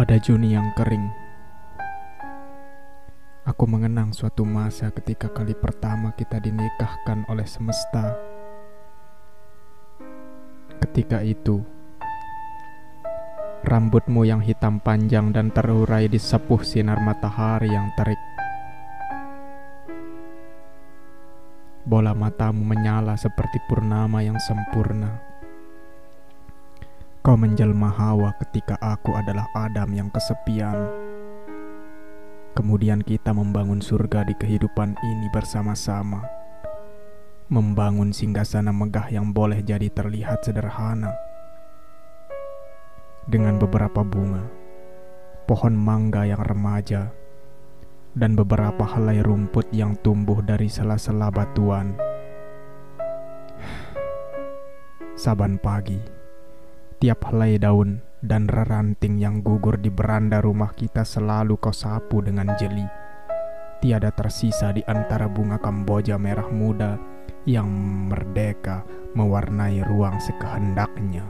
Pada Juni yang kering, aku mengenang suatu masa ketika kali pertama kita dinikahkan oleh semesta. Ketika itu, rambutmu yang hitam panjang dan terurai disepuh sinar matahari yang terik. Bola matamu menyala seperti purnama yang sempurna. Kau menjelma Hawa ketika aku adalah Adam yang kesepian. Kemudian kita membangun surga di kehidupan ini bersama-sama. Membangun singgasana megah yang boleh jadi terlihat sederhana. Dengan beberapa bunga, pohon mangga yang remaja, dan beberapa helai rumput yang tumbuh dari sela-sela batuan. Saban pagi, tiap helai daun dan reranting yang gugur di beranda rumah kita selalu kau sapu dengan jeli. Tiada tersisa di antara bunga Kamboja merah muda yang merdeka mewarnai ruang sekehendaknya.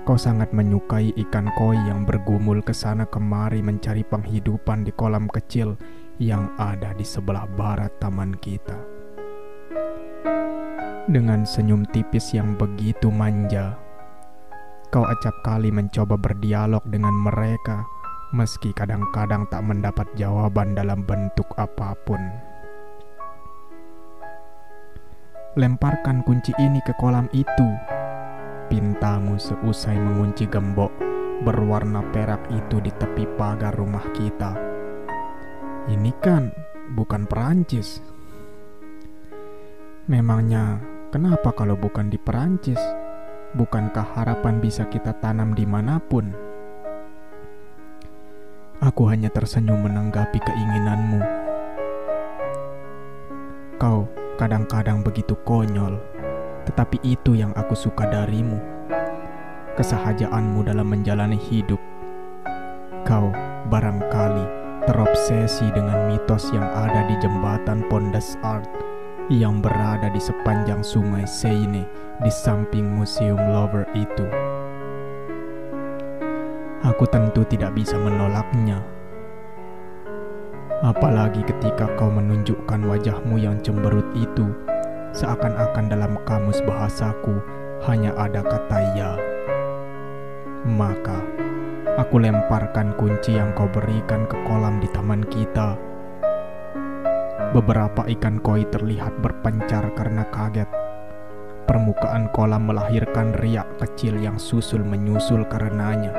Kau sangat menyukai ikan koi yang bergumul ke sana kemari mencari penghidupan di kolam kecil yang ada di sebelah barat taman kita. Dengan senyum tipis yang begitu manja, kau acap kali mencoba berdialog dengan mereka, meski kadang-kadang tak mendapat jawaban dalam bentuk apapun. Lemparkan kunci ini ke kolam itu, pintamu seusai mengunci gembok berwarna perak itu di tepi pagar rumah kita. Ini kan bukan Perancis. Memangnya kenapa kalau bukan di Perancis? Bukankah harapan bisa kita tanam dimanapun? Aku hanya tersenyum menanggapi keinginanmu. Kau kadang-kadang begitu konyol, tetapi itu yang aku suka darimu. Kesahajaanmu dalam menjalani hidup. Kau barangkali terobsesi dengan mitos yang ada di jembatan Pont des Arts yang berada di sepanjang sungai Seine di samping Museum Louvre itu. Aku tentu tidak bisa menolaknya. Apalagi ketika kau menunjukkan wajahmu yang cemberut itu, seakan-akan dalam kamus bahasaku hanya ada kata ya. Maka aku lemparkan kunci yang kau berikan ke kolam di taman kita. Beberapa ikan koi terlihat berpencar karena kaget. Permukaan kolam melahirkan riak kecil yang susul menyusul karenanya.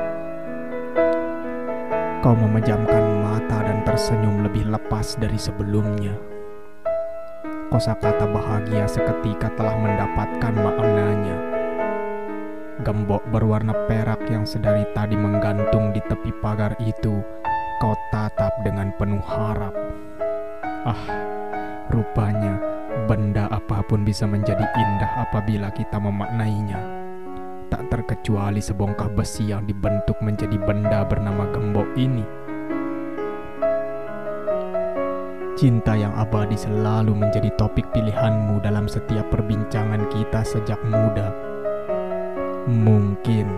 Kau memejamkan mata dan tersenyum lebih lepas dari sebelumnya. Kosakata bahagia seketika telah mendapatkan maknanya. Gembok berwarna perak yang sedari tadi menggantung di tepi pagar itu, kau tatap dengan penuh harap. Rupanya benda apapun bisa menjadi indah apabila kita memaknainya. Tak terkecuali sebongkah besi yang dibentuk menjadi benda bernama gembok ini. Cinta yang abadi selalu menjadi topik pilihanmu dalam setiap perbincangan kita sejak muda. Mungkin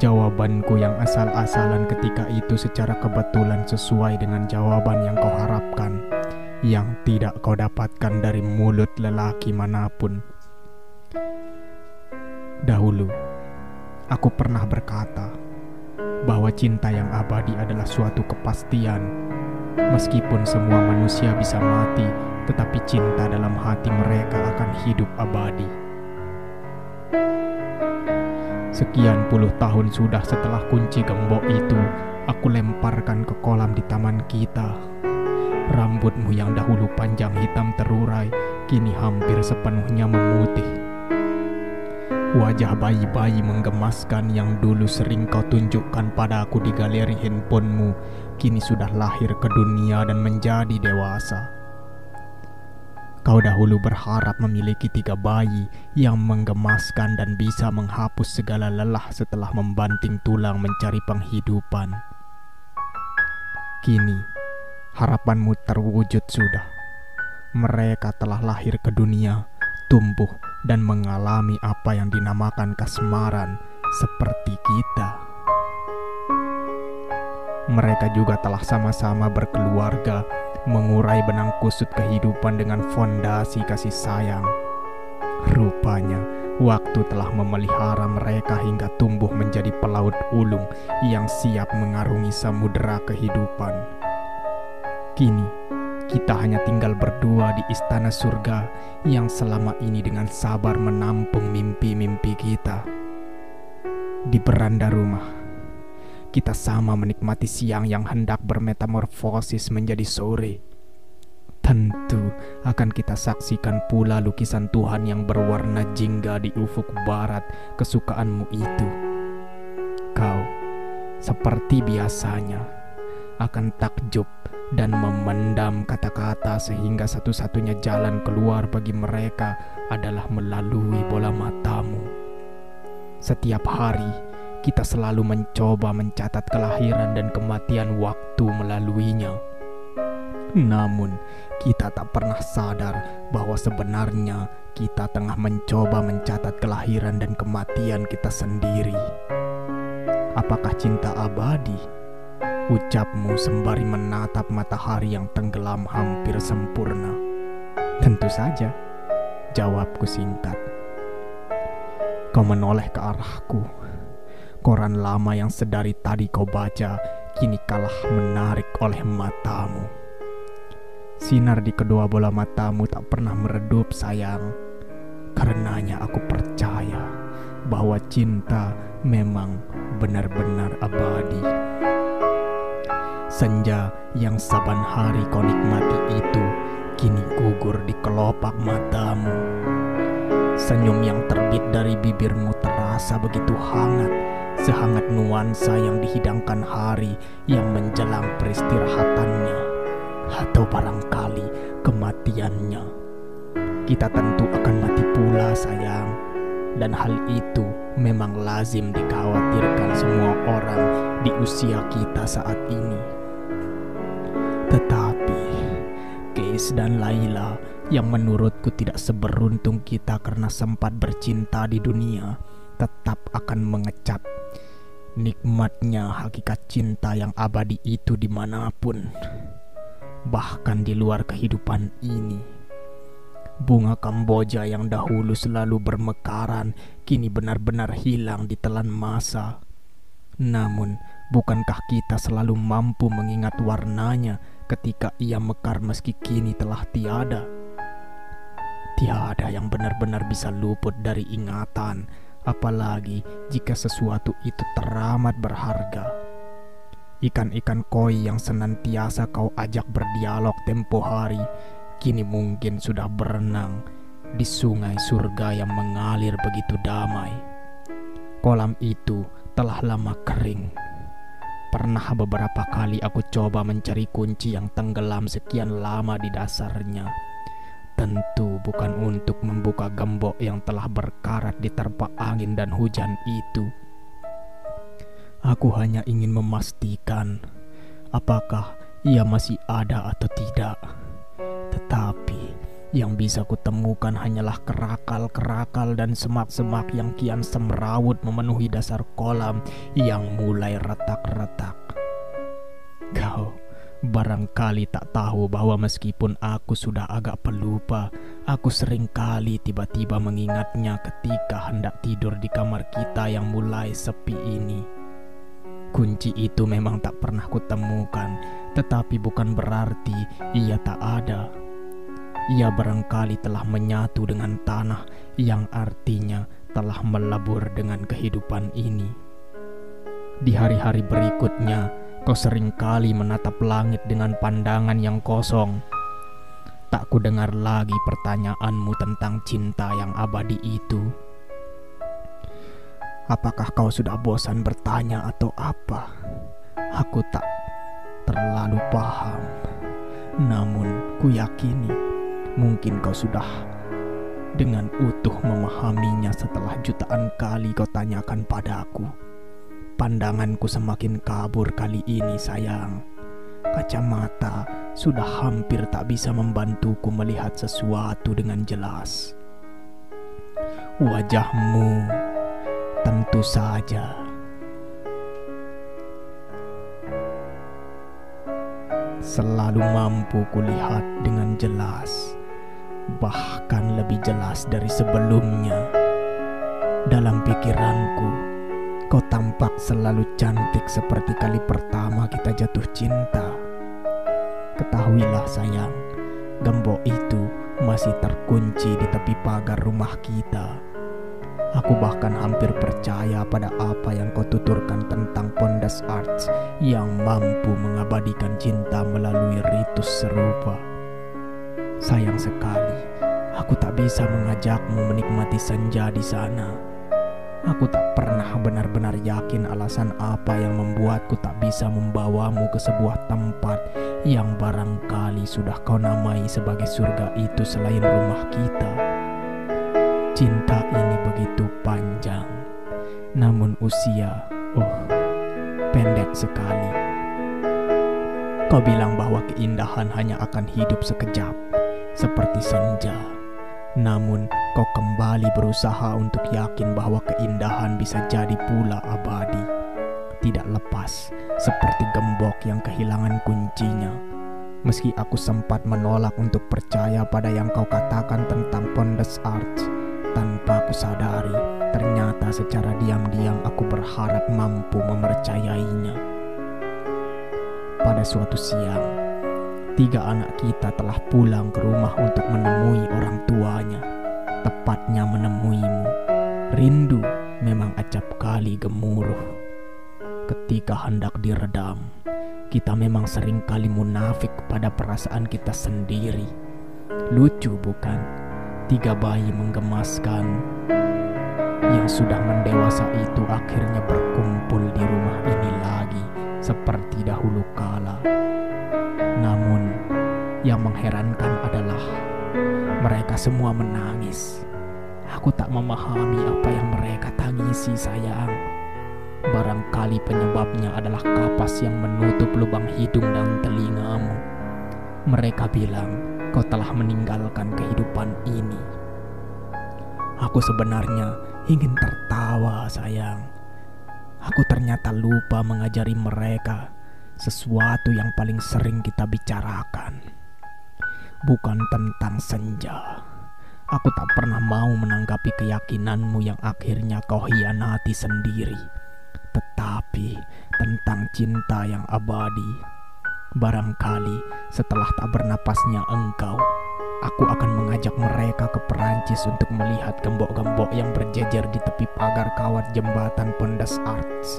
jawabanku yang asal-asalan ketika itu secara kebetulan sesuai dengan jawaban yang kau harapkan, yang tidak kau dapatkan dari mulut lelaki manapun. Dahulu, aku pernah berkata bahwa cinta yang abadi adalah suatu kepastian. Meskipun semua manusia bisa mati, tetapi cinta dalam hati mereka akan hidup abadi. Sekian puluh tahun sudah setelah kunci gembok itu, aku lemparkan ke kolam di taman kita. Rambutmu yang dahulu panjang hitam terurai, kini hampir sepenuhnya memutih. Wajah bayi-bayi menggemaskan yang dulu sering kau tunjukkan padaku di galeri handphonemu, kini sudah lahir ke dunia dan menjadi dewasa. Kau dahulu berharap memiliki 3 bayi yang menggemaskan dan bisa menghapus segala lelah setelah membanting tulang mencari penghidupan. Kini, harapanmu terwujud sudah. Mereka telah lahir ke dunia, tumbuh dan mengalami apa yang dinamakan kasmaran seperti kita. Mereka juga telah sama-sama berkeluarga, mengurai benang kusut kehidupan dengan fondasi kasih sayang. Rupanya, waktu telah memelihara mereka hingga tumbuh menjadi pelaut ulung yang siap mengarungi samudera kehidupan. Kini, kita hanya tinggal berdua di istana surga yang selama ini dengan sabar menampung mimpi-mimpi kita. Di beranda rumah, kita sama menikmati siang yang hendak bermetamorfosis menjadi sore. Tentu akan kita saksikan pula lukisan Tuhan yang berwarna jingga di ufuk barat kesukaanmu itu. Kau, seperti biasanya, akan takjub dan memendam kata-kata sehingga satu-satunya jalan keluar bagi mereka adalah melalui bola matamu. Setiap hari, kita selalu mencoba mencatat kelahiran dan kematian waktu melaluinya. Namun, kita tak pernah sadar bahwa sebenarnya kita tengah mencoba mencatat kelahiran dan kematian kita sendiri. Apakah cinta abadi? Ucapmu sembari menatap matahari yang tenggelam hampir sempurna. Tentu saja, jawabku singkat. Kau menoleh ke arahku. Koran lama yang sedari tadi kau baca kini kalah menarik oleh matamu. Sinar di kedua bola matamu tak pernah meredup, sayang. Karenanya aku percaya bahwa cinta memang benar-benar abadi. Senja yang saban hari kau nikmati itu kini gugur di kelopak matamu. Senyum yang terbit dari bibirmu terasa begitu hangat, sehangat nuansa yang dihidangkan hari yang menjelang peristirahatannya, atau barangkali kematiannya. Kita tentu akan mati pula, sayang, dan hal itu memang lazim dikhawatirkan semua orang di usia kita saat ini. Tetapi Keis dan Laila yang menurutku tidak seberuntung kita karena sempat bercinta di dunia tetap akan mengecap nikmatnya hakikat cinta yang abadi itu dimanapun, bahkan di luar kehidupan ini. Bunga Kamboja yang dahulu selalu bermekaran kini benar-benar hilang di telan masa. Namun, bukankah kita selalu mampu mengingat warnanya ketika ia mekar meski kini telah tiada? Tiada yang benar-benar bisa luput dari ingatan, apalagi jika sesuatu itu teramat berharga. Ikan-ikan koi yang senantiasa kau ajak berdialog tempo hari kini mungkin sudah berenang di sungai surga yang mengalir begitu damai. Kolam itu telah lama kering. Pernah beberapa kali aku coba mencari kunci yang tenggelam sekian lama di dasarnya. Tentu bukan untuk membuka gembok yang telah berkarat diterpa angin dan hujan itu. Aku hanya ingin memastikan apakah ia masih ada atau tidak. Tetapi yang bisa kutemukan hanyalah kerakal-kerakal dan semak-semak yang kian semrawut memenuhi dasar kolam yang mulai retak-retak. Kau barangkali tak tahu bahwa meskipun aku sudah agak pelupa, aku seringkali tiba-tiba mengingatnya ketika hendak tidur di kamar kita yang mulai sepi ini. Kunci itu memang tak pernah kutemukan, tetapi bukan berarti ia tak ada. Ia barangkali telah menyatu dengan tanah yang artinya telah melebur dengan kehidupan ini. Di hari-hari berikutnya, kau seringkali menatap langit dengan pandangan yang kosong. Tak ku dengar lagi pertanyaanmu tentang cinta yang abadi itu. Apakah kau sudah bosan bertanya atau apa? Aku tak terlalu paham. Namun ku yakini mungkin kau sudah dengan utuh memahaminya setelah jutaan kali kau tanyakan padaku. Pandanganku semakin kabur kali ini, sayang. Kacamata sudah hampir tak bisa membantuku melihat sesuatu dengan jelas. Wajahmu tentu saja selalu mampu kulihat dengan jelas, bahkan lebih jelas dari sebelumnya. Dalam pikiranku, kau tampak selalu cantik seperti kali pertama kita jatuh cinta. Ketahuilah sayang, gembok itu masih terkunci di tepi pagar rumah kita. Aku bahkan hampir percaya pada apa yang kau tuturkan tentang Pondus Arts yang mampu mengabadikan cinta melalui ritus serupa. Sayang sekali, aku tak bisa mengajakmu menikmati senja di sana. Aku tak pernah benar-benar yakin alasan apa yang membuatku tak bisa membawamu ke sebuah tempat yang barangkali sudah kau namai sebagai surga itu selain rumah kita. Cinta ini begitu panjang, namun usia, pendek sekali. Kau bilang bahwa keindahan hanya akan hidup sekejap, seperti senja. Namun, kau kembali berusaha untuk yakin bahwa keindahan bisa jadi pula abadi. Tidak lepas, seperti gembok yang kehilangan kuncinya. Meski aku sempat menolak untuk percaya pada yang kau katakan tentang Pondus Arts, tanpa aku sadari, ternyata secara diam-diam aku berharap mampu mempercayainya. Pada suatu siang, 3 anak kita telah pulang ke rumah untuk menemui orang tuanya, tepatnya menemuimu. Rindu memang acap kali gemuruh. Ketika hendak diredam, kita memang seringkali munafik pada perasaan kita sendiri. Lucu bukan? 3 bayi menggemaskan yang sudah mendewasa itu akhirnya berkumpul di rumah ini lagi seperti dahulu kala. Namun yang mengherankan adalah mereka semua menangis. Aku tak memahami apa yang mereka tangisi sayang. Barangkali penyebabnya adalah kapas yang menutup lubang hidung dan telingamu. Mereka bilang kau telah meninggalkan kehidupan ini. Aku sebenarnya ingin tertawa sayang. Aku ternyata lupa mengajari mereka sesuatu yang paling sering kita bicarakan. Bukan tentang senja. Aku tak pernah mau menanggapi keyakinanmu yang akhirnya kau hianati sendiri. Tetapi tentang cinta yang abadi. Barangkali setelah tak bernapasnya engkau, aku akan mengajak mereka ke Perancis untuk melihat gembok-gembok yang berjejer di tepi pagar kawat jembatan Pondus Arts.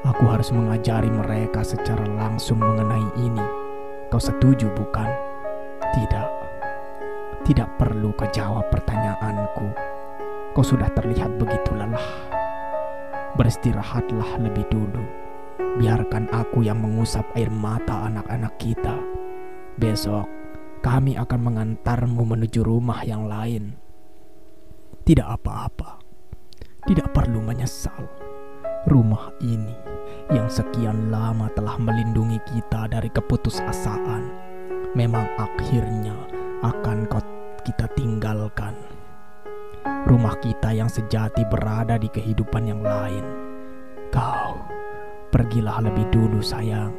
Aku harus mengajari mereka secara langsung mengenai ini. Kau setuju bukan? Tidak. Tidak perlu kau jawab pertanyaanku. Kau sudah terlihat begitu lelah. Beristirahatlah lebih dulu. Biarkan aku yang mengusap air mata anak-anak kita. Besok kami akan mengantarmu menuju rumah yang lain. Tidak apa-apa. Tidak perlu menyesal. Rumah ini yang sekian lama telah melindungi kita dari keputusasaan, memang akhirnya akan kita tinggalkan. Rumah kita yang sejati berada di kehidupan yang lain. Kau pergilah lebih dulu sayang.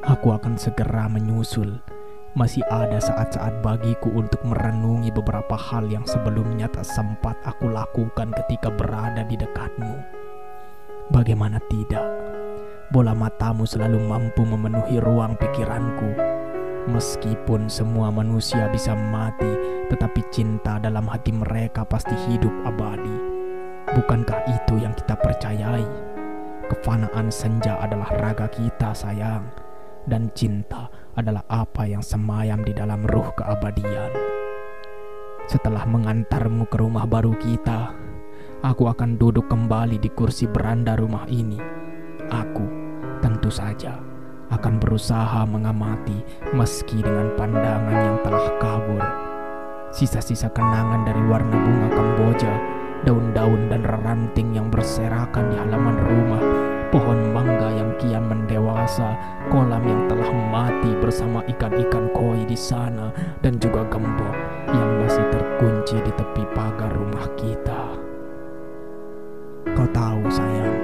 Aku akan segera menyusul. Masih ada saat-saat bagiku untuk merenungi beberapa hal yang sebelumnya tak sempat aku lakukan ketika berada di dekatmu. Bagaimana tidak, bola matamu selalu mampu memenuhi ruang pikiranku. Meskipun semua manusia bisa mati, tetapi cinta dalam hati mereka pasti hidup abadi. Bukankah itu yang kita percayai? Kefanaan senja adalah raga kita sayang, dan cinta adalah apa yang semayam di dalam ruh keabadian. Setelah mengantarmu ke rumah baru kita, aku akan duduk kembali di kursi beranda rumah ini. Aku tentu saja akan berusaha mengamati meski dengan pandangan yang telah kabur. Sisa-sisa kenangan dari warna bunga Kamboja, daun-daun dan ranting yang berserakan di halaman rumah, pohon mangga yang kian mendewasa, kolam yang telah mati bersama ikan-ikan koi di sana, dan juga gembok yang masih terkunci di tepi pagar rumah kita. Kau tahu sayang,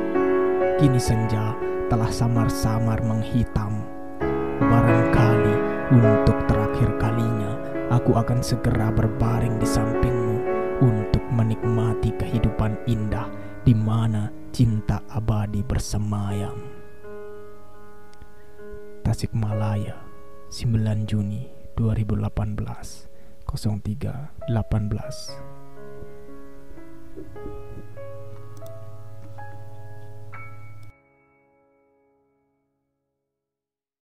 kini senja telah samar-samar menghitam. Barangkali untuk terakhir kalinya aku akan segera berbaring di sampingmu untuk menikmati kehidupan indah di mana cinta abadi bersemayam. Tasikmalaya, 9 Juni 2018, 03.18.